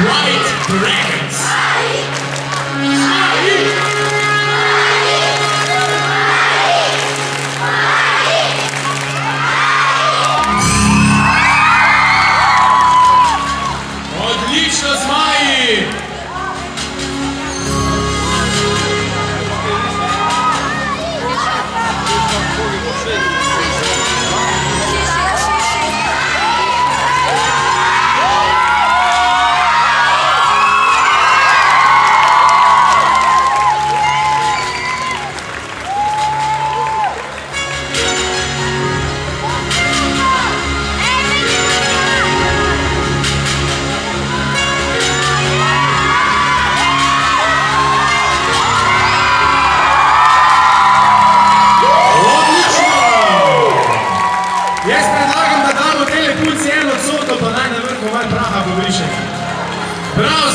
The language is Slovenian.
White Dragons. Odlično, zmaji! Jaz predlagam, da damo tele pulci 1 odstotno, pa naj na vrhu malo praha pobrišemo. Prav!